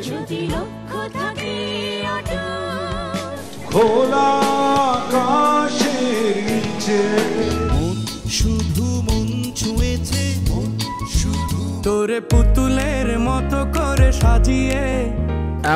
যদি লক্ষ্য থাকে অটুট, খোলা আকাশের নিচে মন শুধু মন ছুঁয়েছে, মন শুধু তোরে পুতুলের মতো করে সাজিয়ে।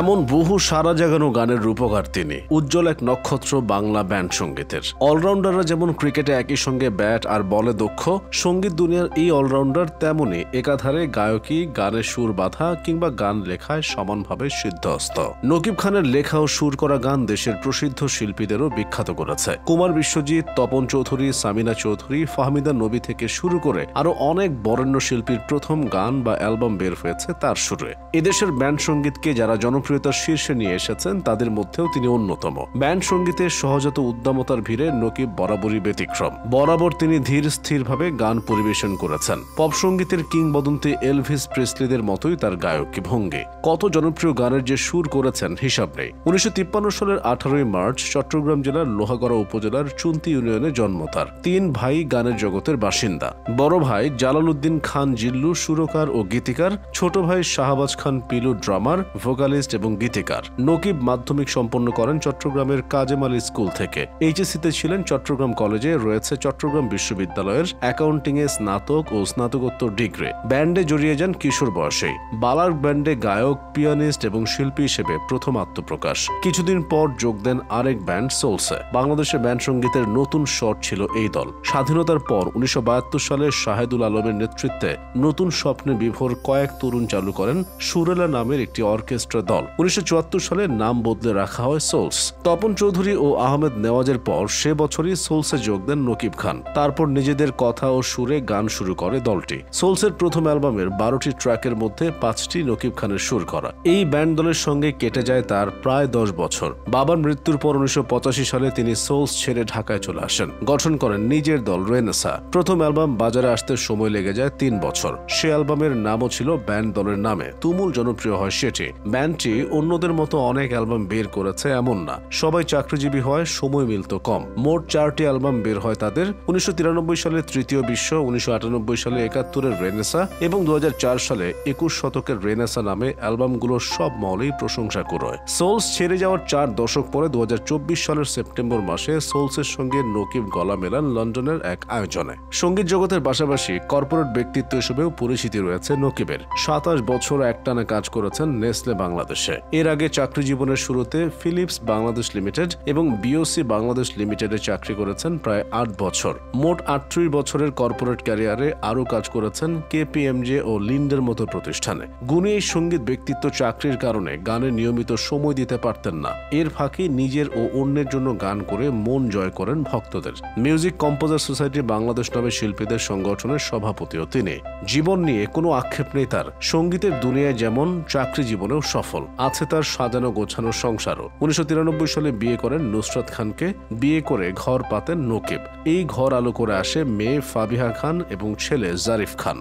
এমন বহু সারা জাগানো গানের রূপকার তিনি, উজ্জ্বল এক নক্ষত্র বাংলা ব্যান্ড সঙ্গীতের। অলরাউন্ডাররা যেমন ক্রিকেটে একই সঙ্গে ব্যাট আর বলে দক্ষ, সঙ্গীত দুনিয়ার এই অলরাউন্ডার তেমনই একাধারে গায়কী, গানের সুর বাঁধা কিংবা গান লেখায় সমানভাবে সিদ্ধহস্ত। নকিব খানের লেখা ও সুর করা গান দেশের প্রসিদ্ধ শিল্পীদেরও বিখ্যাত করেছে। কুমার বিশ্বজিৎ, তপন চৌধুরী, সামিনা চৌধুরী, ফাহমিদা নবী থেকে শুরু করে আরো অনেক বরেণ্য শিল্পীর প্রথম গান বা অ্যালবাম বের হয়েছে তার সুরে। এদেশের ব্যান্ড সঙ্গীতকে যারা জনপ্রিয়তার শীর্ষে নিয়ে এসেছেন তাদের মধ্যেও তিনি অন্যতম। ব্যান্ড সঙ্গীতের সহজাত উদ্দামতার ভিড়ে নকিব বরাবরই ব্যতিক্রম। বরাবর তিনি ধীর স্থিরভাবে গান পরিবেশন করেছেন। পপ সঙ্গীতের কিংবদন্তি এলভিস প্রেসলিদের মতোই তার গায়কী ভঙ্গি। কত জনপ্রিয় গানের যে সুর করেছেন হিসাব নেই। 1953 সালের 18 মার্চ চট্টগ্রাম জেলার লোহাগড়া উপজেলার চুন্তি ইউনিয়নে জন্ম তার। 3 ভাই গানের জগতের বাসিন্দা। বড় ভাই জালালউদ্দিন খান জিল্লু সুরকার ও গীতিকার, ছোট ভাই শাহবাজ খান পিলু ড্রামার, ভোকালিস্ট এবং গীতিকার। নকিব মাধ্যমিক সম্পন্ন করেন চট্টগ্রামের কাজেম আলী স্কুল থেকে। এইচএসসিতে ছিলেন চট্টগ্রাম কলেজে, রয়েছে চট্টগ্রাম বিশ্ববিদ্যালয়ের অ্যাকাউন্টিং এ স্নাতক ও স্নাতকোত্তর ডিগ্রি। ব্যান্ডে জড়িয়ে যান কিশোর বয়সেই। বালার ব্যান্ডে গায়ক, পিয়ানিস্ট এবং শিল্পী হিসেবে প্রথম আত্মপ্রকাশ। কিছুদিন পর যোগ দেন আরেক ব্যান্ড সোলসে। বাংলাদেশের ব্যান্ড সঙ্গীতের নতুন স্বর ছিল এই দল। স্বাধীনতার পর 1972 সালে শাহেদুল আলমের নেতৃত্বে নতুন স্বপ্নে বিভোর কয়েক তরুণ চালু করেন সুরেলা নামের একটি অর্কেস্ট্রা দল। 1974 সালে নাম বদলে রাখা হয় সোলস। তপন চৌধুরী ও আহমেদ নেওয়াজের পর সে বছরই সোলসে যোগ দেন নকিব খান। তারপর নিজেদের কথা ও সুরে গান শুরু করে দলটি। সোলসের প্রথম অ্যালবামের 12টি ট্র্যাকের মধ্যে 5টি নকিব খানের সুর করা। এই ব্যান্ড দলের সঙ্গে কেটে যায় তার প্রায় 10 বছর। বাবার মৃত্যুর পর 1985 সালে তিনি সোলস ছেড়ে ঢাকায় চলে আসেন। গঠন করেন নিজের দল রেনেসা। প্রথম অ্যালবাম বাজারে আসতে সময় লেগে যায় 3 বছর। সে অ্যালবামের নামও ছিল ব্যান্ড দলের নামে। তুমুল জনপ্রিয় হয় সেটি। ব্যান্ডটি অন্যদের মতো অনেক অ্যালবাম বের করেছে এমন না। সবাই চাকরিজীবী হয়, সময় মিলত কম। মোট 4টি অ্যালবাম বের হয় তাদের। 1993 সালে তৃতীয় বিশ্ব, 1998 সালে 71-এর রেনেসা এবং 2004 সালে 21 শতকের রেনেসা নামে অ্যালবামগুলোর সব মহলেই প্রশংসা কুড়োয়। সোলস ছেড়ে যাওয়ার 4 দশক পরে 2024 সালের সেপ্টেম্বর মাসে সোলসের সঙ্গে নকিব গলা মেলান লন্ডনের এক আয়োজনে। সঙ্গীত জগতের পাশাপাশি কর্পোরেট ব্যক্তিত্ব হিসেবেও পরিচিতি রয়েছে নকিবের। 27 বছর একটানা কাজ করেছেন নেসলে বাংলাদেশে। এর আগে চাকরি জীবনের শুরুতে ফিলিপস বাংলাদেশ লিমিটেড এবং বিওসি বাংলাদেশ লিমিটেডে চাকরি করেছেন প্রায় 8 বছর। মোট 38 বছরের কর্পোরেট ক্যারিয়ারে আরও কাজ করেছেন কেপিএমজে ও লিন্ডের মতো প্রতিষ্ঠানে। গুণী এই সঙ্গীত ব্যক্তিত্ব চাকরির কারণে গানে নিয়মিত সময় দিতে পারতেন না। এর ফাঁকে নিজের ও অন্যের জন্য গান করে মন জয় করেন ভক্তদের। মিউজিক কম্পোজার সোসাইটি বাংলাদেশ নামে শিল্পীদের সংগঠনের সভাপতিও তিনি। জীবন নিয়ে কোনো আক্ষেপ নেই তার। সঙ্গীতের দুনিয়ায় যেমন চাকরি জীবনেও সফল। আছে তার সাজানো গোছানো সংসারও। 1993 সালে বিয়ে করেন নুসরাত খানকে। বিয়ে করে ঘর পাতেন নকিব। এই ঘর আলো করে আসে মেয়ে ফাবিহা খান এবং ছেলে জারিফ খান।